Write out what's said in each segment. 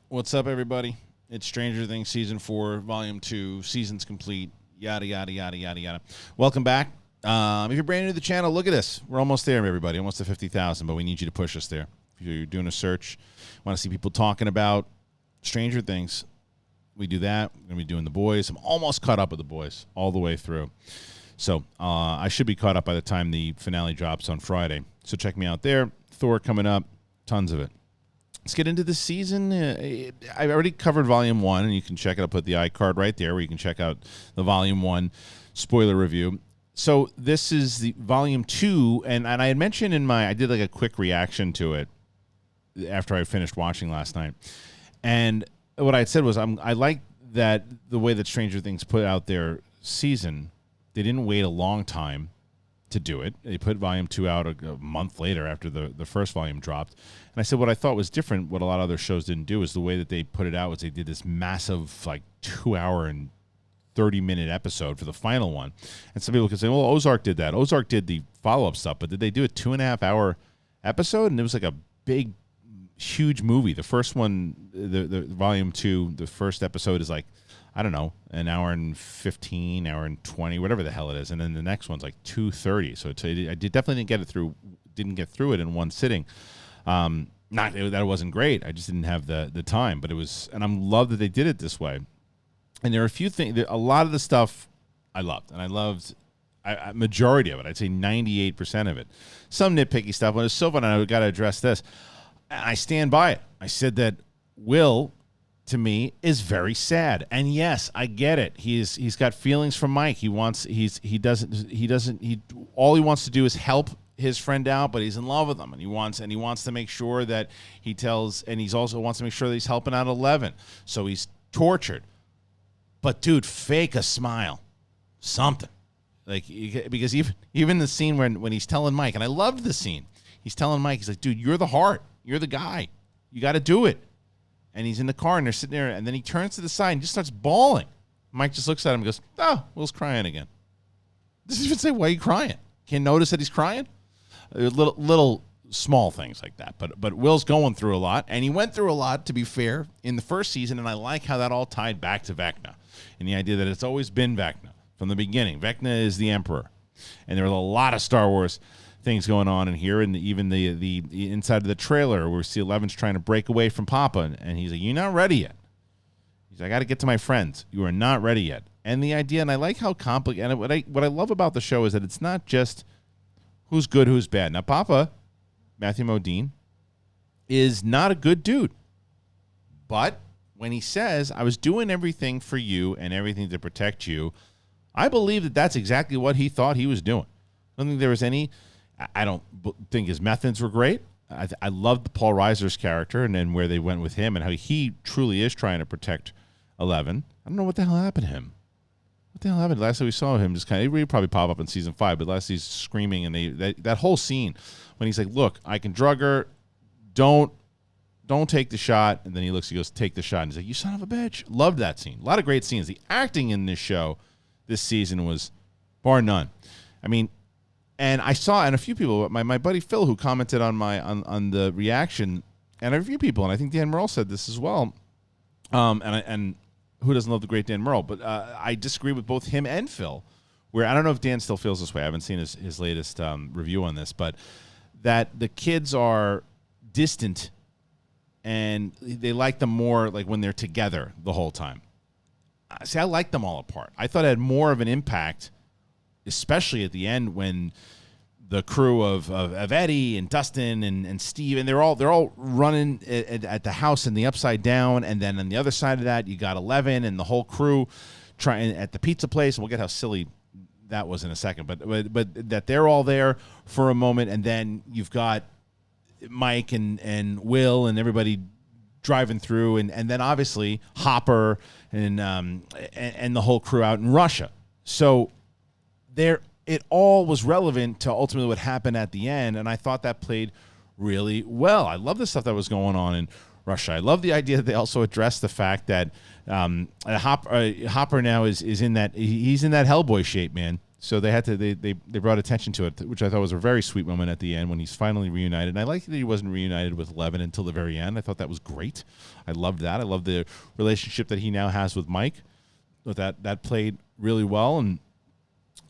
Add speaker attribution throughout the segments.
Speaker 1: What's up, everybody? It's Stranger Things Season 4, Volume 2, season's complete, yada, yada, yada, yada, yada. Welcome back. If you're brand new to the channel, look at this. We're almost there, everybody, almost to 50,000, but we need you to push us there. If you're doing a search, want to see people talking about Stranger Things, we do that. We're going to be doing The Boys. I'm almost caught up with The Boys all the way through. So I should be caught up by the time the finale drops on Friday. So check me out there. Thor coming up, tons of it. Let's get into the season. I already covered Volume 1, and you can check it. I'll put the iCard right there where you can check out the Volume 1 spoiler review. So this is the Volume 2, and I had mentioned I did like a quick reaction to it after I finished watching last night. And what I had said was I like that the way that Stranger Things put out their season, they didn't wait a long time to do it. They put Volume 2 out a month later after the first volume dropped. And I said what I thought was different, what a lot of other shows didn't do, is the way that they put it out was they did this massive, like, 2-hour and 30-minute episode for the final one. And some people could say, well, Ozark did that. Ozark did the follow-up stuff, but did they do a 2.5-hour episode? And it was like a big, huge movie. The first one, the Volume 2, the first episode is like, I don't know, an hour and 15, hour and 20, whatever the hell it is. And then the next one's like 2:30. So I definitely didn't get through it in one sitting. Not that it wasn't great. I just didn't have the time. But it was, and I'm love that they did it this way. And there are a few things, a lot of the stuff I loved. And I loved a majority of it. I'd say 98% of it. Some nitpicky stuff, but it's so fun, and I've got to address this. And I stand by it. I said that Will, to me, is very sad. And yes, I get it. He's got feelings for Mike. All he wants to do is help his friend out, but he's in love with him, and he wants to make sure that he's also wants to make sure that he's helping out 11. So he's tortured. But dude, fake a smile. Something. Because even the scene when he's telling Mike, and I loved the scene. He's telling Mike, he's like, dude, you're the heart. You're the guy. You got to do it. And he's in the car, and they're sitting there, and then he turns to the side and just starts bawling. Mike just looks at him and goes, oh, Will's crying again. Doesn't even say, why are you crying? Can't notice that he's crying? Little small things like that. But Will's going through a lot, and he went through a lot, to be fair, in the first season, and I like how that all tied back to Vecna, and the idea that it's always been Vecna from the beginning. Vecna is the Emperor, and there was a lot of Star Wars things going on in here, and even the inside of the trailer where we see Eleven's trying to break away from Papa, and he's like, you're not ready yet. He's like, I got to get to my friends. You are not ready yet. And the idea, and I like how complicated, and what I love about the show is that it's not just who's good, who's bad. Now, Papa, Matthew Modine, is not a good dude. But when he says, I was doing everything for you and everything to protect you, I believe that that's exactly what he thought he was doing. I don't think there was any... I don't think his methods were great. I loved Paul Reiser's character and then where they went with him and how he truly is trying to protect 11. I don't know what the hell happened to him. What the hell happened? Last time we saw him, just kind of, he'd probably pop up in season 5, but last he's screaming, and that whole scene when he's like, look, I can drug her. Don't take the shot. And then he goes, take the shot. And he's like, you son of a bitch. Loved that scene. A lot of great scenes. The acting in this show this season was bar none. I mean, and I saw, and a few people, my buddy Phil, who commented on on the reaction, and a few people, and I think Dan Merle said this as well, and who doesn't love the great Dan Merle? But I disagree with both him and Phil, where I don't know if Dan still feels this way. I haven't seen his latest review on this, but that the kids are distant, and they like them more like when they're together the whole time. See, I like them all apart. I thought it had more of an impact, especially at the end when the crew of Eddie and Dustin and Steve, and they're all running at the house in the Upside Down, and then on the other side of that, you got 11 and the whole crew trying at the pizza place, and we'll get how silly that was in a second, but that they're all there for a moment, and then you've got Mike and Will and everybody driving through, and then obviously Hopper and the whole crew out in Russia. So it all was relevant to ultimately what happened at the end, and I thought that played really well. I love the stuff that was going on in Russia. I love the idea that they also addressed the fact that Hopper now is in that, he's in that Hellboy shape, man. So they had to they brought attention to it, which I thought was a very sweet moment at the end when he's finally reunited. And I like that he wasn't reunited with Eleven until the very end. I thought that was great. I loved that. I love the relationship that he now has with Mike. That played really well. And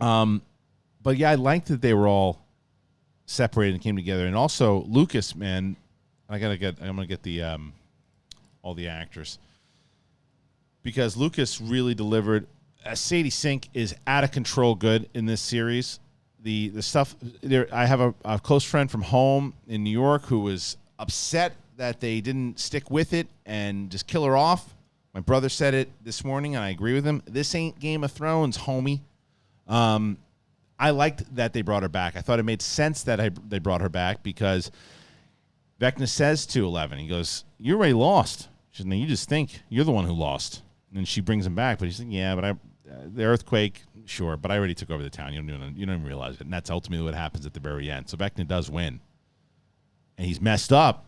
Speaker 1: but yeah, I liked that they were all separated and came together. And also Lucas, man, I'm gonna get the all the actors, because Lucas really delivered. Sadie Sink is out of control good in this series. The stuff there, I have a close friend from home in New York who was upset that they didn't stick with it and just kill her off. My brother said it this morning, and I agree with him. This ain't Game of Thrones, homie. I liked that they brought her back. I thought it made sense that they brought her back, because Vecna says to Eleven, he goes, "You're already lost." She says, "No, you just think you're the one who lost." And she brings him back, but he's like, "Yeah, but the earthquake, sure, but I already took over the town. You don't even realize it." And that's ultimately what happens at the very end. So Vecna does win, and he's messed up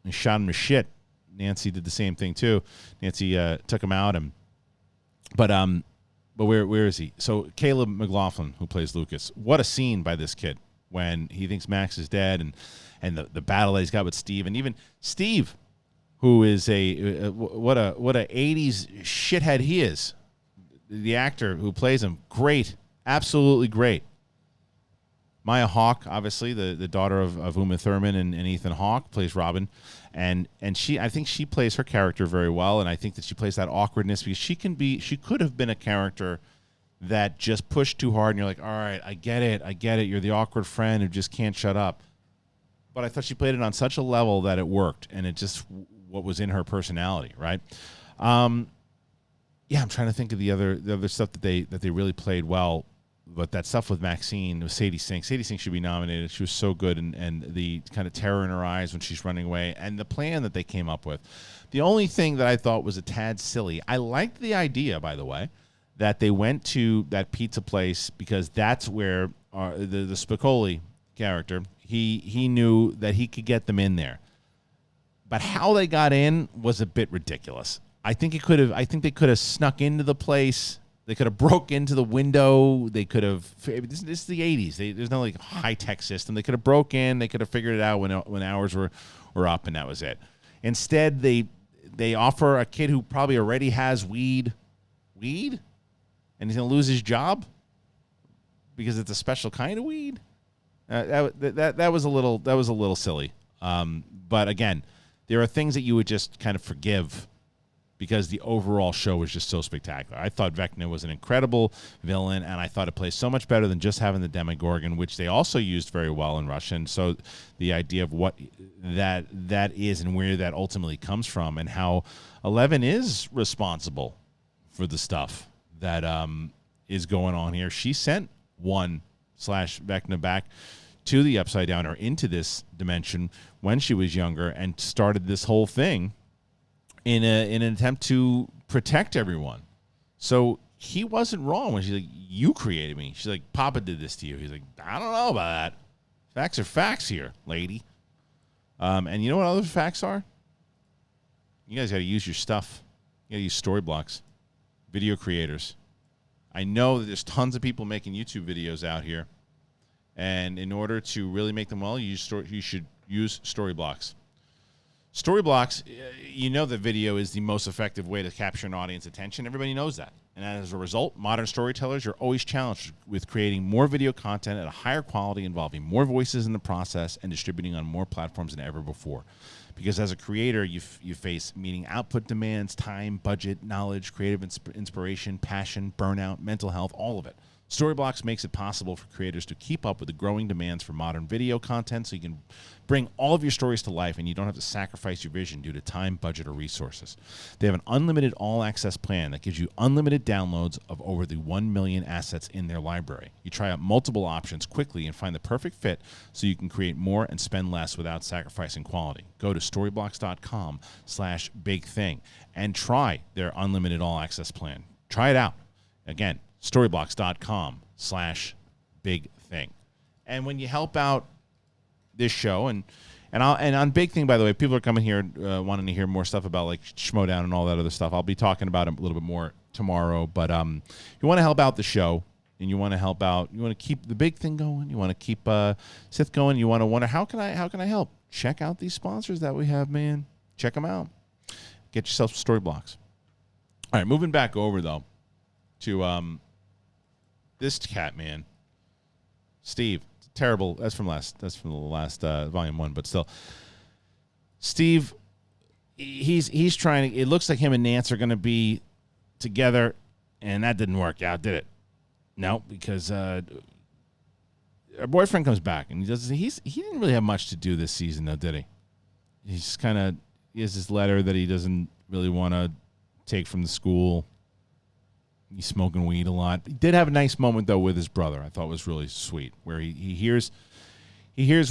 Speaker 1: and shot him to shit. Nancy did the same thing too. Nancy took him out, but where is he? So Caleb McLaughlin, who plays Lucas, what a scene by this kid when he thinks Max is dead, and the battle that he's got with Steve, and even Steve, who is what a 80s shithead he is. The actor who plays him, great, absolutely great. Maya Hawke, obviously the daughter of Uma Thurman and Ethan Hawke, plays Robin, and I think she plays her character very well, and I think that she plays that awkwardness, because she could have been a character that just pushed too hard, and you're like, all right, I get it, you're the awkward friend who just can't shut up. But I thought she played it on such a level that it worked, and it just what was in her personality, right? Yeah, I'm trying to think of the other stuff that they really played well, but that stuff with Maxine, with Sadie Sink. Sadie Sink should be nominated. She was so good, and the kind of terror in her eyes when she's running away, and the plan that they came up with. The only thing that I thought was a tad silly, I liked the idea, by the way, that they went to that pizza place because that's where the Spicoli character, he knew that he could get them in there. But how they got in was a bit ridiculous. I think they could have snuck into the place. They could have broke into the window. They could have. This is the 80s. There's no like high tech system. They could have broke in. They could have figured it out when hours were up, and that was it. Instead, they offer a kid who probably already has weed, and he's gonna lose his job because it's a special kind of weed. That was a little silly. But again, there are things that you would just kind of forgive, because the overall show was just so spectacular. I thought Vecna was an incredible villain, and I thought it plays so much better than just having the Demogorgon, which they also used very well in Russian. So the idea of what that is and where that ultimately comes from, and how Eleven is responsible for the stuff that is going on here. She sent Vecna back to the Upside Down, or into this dimension, when she was younger, and started this whole thing in an attempt to protect everyone. So he wasn't wrong when she's like, "You created me." She's like, "Papa did this to you." He's like, "I don't know about that. Facts are facts here, lady." And you know what other facts are? You guys got to use your stuff. You got to use story blocks. Video creators. I know that there's tons of people making YouTube videos out here, and in order to really make them well, you should use story blocks. Story blocks, you know that video is the most effective way to capture an audience attention. Everybody knows that. And as a result, modern storytellers are always challenged with creating more video content at a higher quality, involving more voices in the process, and distributing on more platforms than ever before. Because as a creator, you face meeting output demands, time, budget, knowledge, creative inspiration, passion, burnout, mental health, all of it. Storyblocks makes it possible for creators to keep up with the growing demands for modern video content, so you can bring all of your stories to life and you don't have to sacrifice your vision due to time, budget, or resources. They have an unlimited all-access plan that gives you unlimited downloads of over the 1 million assets in their library. You try out multiple options quickly and find the perfect fit so you can create more and spend less without sacrificing quality. Go to storyblocks.com/bigthing and try their unlimited all-access plan. Try it out. Again, storyblocks.com/bigthing. And when you help out this show, and on Big Thing, by the way, people are coming here wanting to hear more stuff about like SCHMOEDOWN and all that other stuff. I'll be talking about it a little bit more tomorrow. But if you want to help out the show, and you want to help out, you want to keep the big thing going, you want to keep Sith going, you want to wonder how can I help? Check out these sponsors that we have, man. Check them out. Get yourself some story blocks. All right, moving back over though to this cat, man. Steve, terrible. That's from the last volume 1, but still, Steve, he's trying to. It looks like him and Nance are going to be together, and that didn't work out, did it? No, because our boyfriend comes back, and he didn't really have much to do this season, though, did he? He's just he has this letter that he doesn't really want to take from the school. He's smoking weed a lot. He did have a nice moment though with his brother. I thought was really sweet, where he hears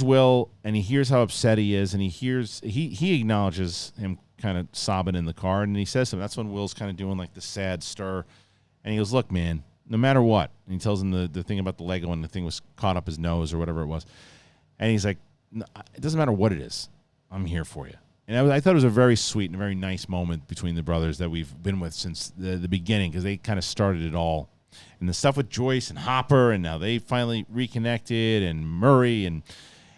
Speaker 1: Will, and he hears how upset he is, and he acknowledges him kind of sobbing in the car, and he says something. That's when Will's kind of doing like the sad stir, and he goes, "Look, man, no matter what," and he tells him the thing about the Lego and the thing was caught up his nose or whatever it was, and he's like, "No, it doesn't matter what it is, I'm here for you." And I thought it was a very sweet and a very nice moment between the brothers that we've been with since the beginning, because they kind of started it all. And the stuff with Joyce and Hopper, and now they finally reconnected, and Murray and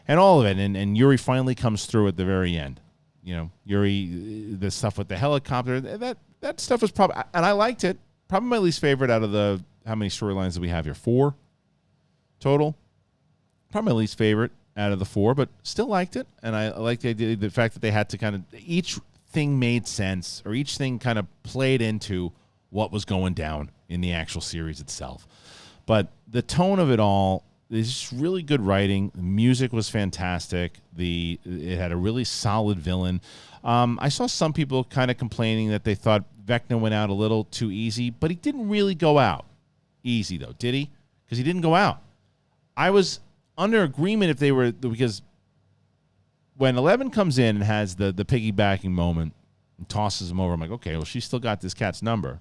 Speaker 1: all of it. And Yuri finally comes through at the very end. You know, Yuri, the stuff with the helicopter, that stuff was probably, and I liked it. Probably my least favorite out of the, how many storylines do we have here? 4 total. Probably my least favorite out of the 4, but still liked it. And I liked the idea, the fact that they had to kind of, each thing made sense, or each thing kind of played into what was going down in the actual series itself. But the tone of it all is just really good writing. The music was fantastic. It had a really solid villain. I saw some people kind of complaining that they thought Vecna went out a little too easy, but he didn't really go out easy, though, did he? Because he didn't go out. I was under agreement if they were, because when 11 comes in and has the piggybacking moment and tosses him over, I'm like, okay, well, she still got this cat's number.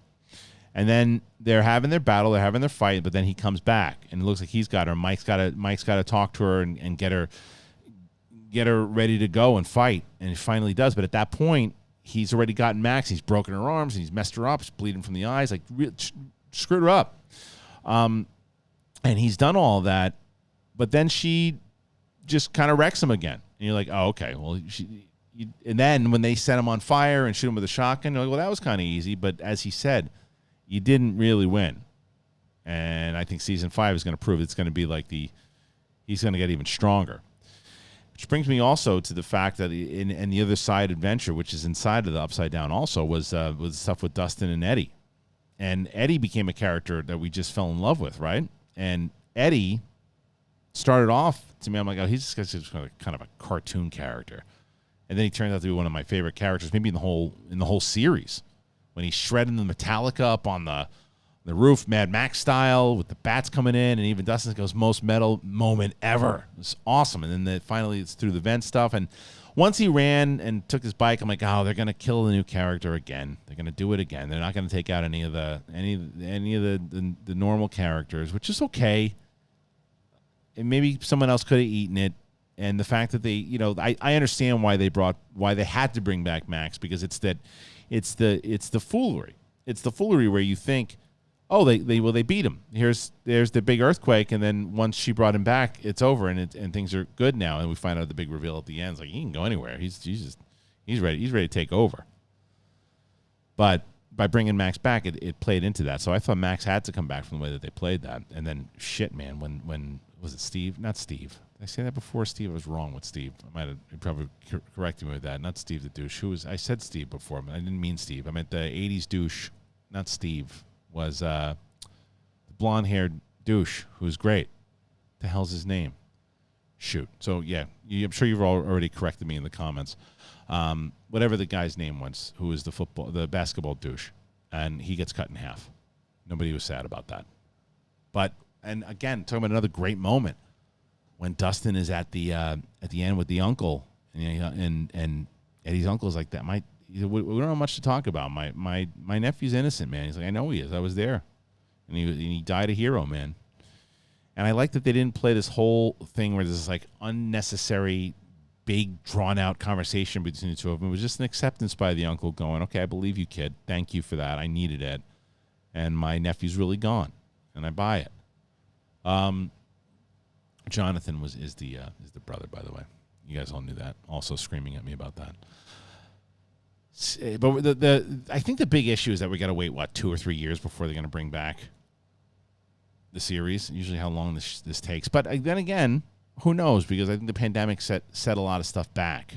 Speaker 1: And then they're having their battle, they're having their fight, but then he comes back and it looks like he's got her. Mike's got to talk to her and get her ready to go and fight, and he finally does. But at that point, he's already gotten Max. He's broken her arms and he's messed her up. She's bleeding from the eyes, like screwed her up. And he's done all that. But then she just kind of wrecks him again. And you're like, oh, okay. Well, and then when they set him on fire and shoot him with a shotgun, you're like, well, that was kind of easy. But as he said, you didn't really win. And I think season 5 is going to prove it's going to be like he's going to get even stronger. Which brings me also to the fact that in the other side adventure, which is inside of the Upside Down also, was stuff with Dustin and Eddie. And Eddie became a character that we just fell in love with, right? And Eddie started off, to me, I'm like, oh, he's just kind of a cartoon character. And then he turned out to be one of my favorite characters, maybe in the whole series. When he's shredding the Metallica up on the roof, Mad Max style, with the bats coming in, and even Dustin goes, most metal moment ever. It's awesome. And then finally it's through the vent stuff. And once he ran and took his bike, I'm like, oh, they're going to kill the new character again. They're going to do it again. They're not going to take out any of the normal characters, which is okay. And maybe someone else could have eaten it. And the fact that they, I understand why they had to bring back Max, because it's the foolery. It's the foolery where you think, oh, they beat him. There's the big earthquake, and then once she brought him back, it's over, and things are good now. And we find out the big reveal at the end. It's like, he can go anywhere. He's ready. He's ready to take over. But by bringing Max back, it played into that. So I thought Max had to come back from the way that they played that. And then shit, man, when was it Steve? Not Steve. Did I say that before? Steve, I was wrong with Steve. I might have probably corrected me with that. Not Steve the douche. I said Steve before, but I didn't mean Steve. I meant the 80s douche, not Steve. Was the blonde-haired douche who's great. The hell's his name? Shoot. So, yeah, I'm sure you've already corrected me in the comments. Whatever the guy's name was, who was the basketball douche, and he gets cut in half. Nobody was sad about that. But, and again, talking about another great moment, when Dustin is at the end with the uncle, and Eddie's uncle is like that. We don't have much to talk about. My nephew's innocent, man. He's like, I know he is. I was there, and he died a hero, man. And I like that they didn't play this whole thing where there's this like unnecessary, big, drawn-out conversation between the two of them. It was just an acceptance by the uncle going, okay, I believe you, kid. Thank you for that. I needed it. And my nephew's really gone, and I buy it. Jonathan is the brother, by the way. You guys all knew that. Also screaming at me about that. But I think the big issue is that we got to wait 2 or 3 years before they're going to bring back the series. Usually, how long this takes. But then again, who knows? Because I think the pandemic set a lot of stuff back.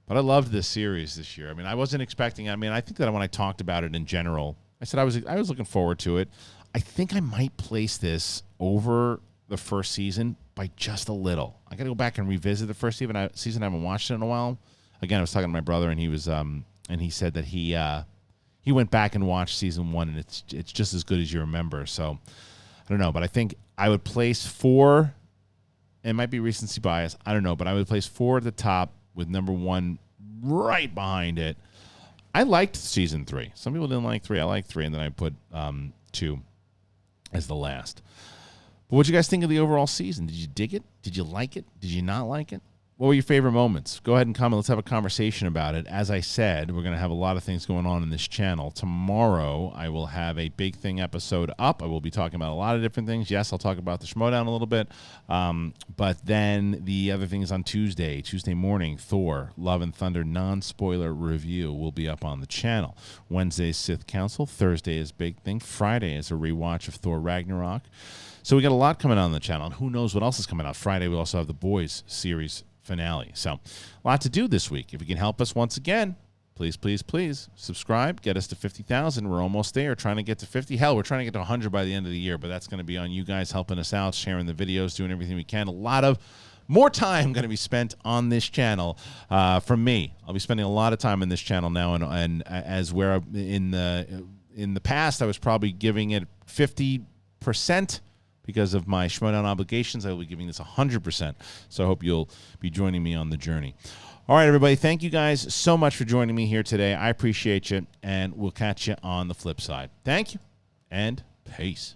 Speaker 1: But I loved this series this year. I mean, I wasn't expecting. I mean, I think that when I talked about it in general, I said I was looking forward to it. I think I might place this over the first season by just a little. I got to go back and revisit the first season. I haven't watched it in a while. Again, I was talking to my brother, and he was and he said that he went back and watched season 1, and it's just as good as you remember. So I don't know, but I think I would place 4. It might be recency bias. I don't know, but I would place 4 at the top with number 1 right behind it. I liked season 3. Some people didn't like 3. I liked 3, and then I put 2 as the last. But what did you guys think of the overall season? Did you dig it? Did you like it? Did you not like it? What were your favorite moments? Go ahead and comment. Let's have a conversation about it. As I said, we're going to have a lot of things going on in this channel. Tomorrow, I will have a Big Thing episode up. I will be talking about a lot of different things. Yes, I'll talk about the SCHMOEDOWN a little bit. But then the other things on Tuesday morning, Thor, Love and Thunder non-spoiler review will be up on the channel. Wednesday is Sith Council. Thursday is Big Thing. Friday is a rewatch of Thor Ragnarok. So we got a lot coming on the channel. And who knows what else is coming out. Friday, we also have the Boys series finale. So a lot to do this week. If you can help us once again, please, please, please subscribe. Get us to 50,000. We're almost there. Trying to get to 50. Hell, we're trying to get to 100 by the end of the year, but that's going to be on you guys helping us out, sharing the videos, doing everything we can. A lot of more time going to be spent on this channel from me. I'll be spending a lot of time on this channel now, and as where in the past I was probably giving it 50%. Because of my SCHMOEDOWN obligations, I will be giving this 100%. So I hope you'll be joining me on the journey. All right, everybody. Thank you guys so much for joining me here today. I appreciate you, and we'll catch you on the flip side. Thank you, and peace.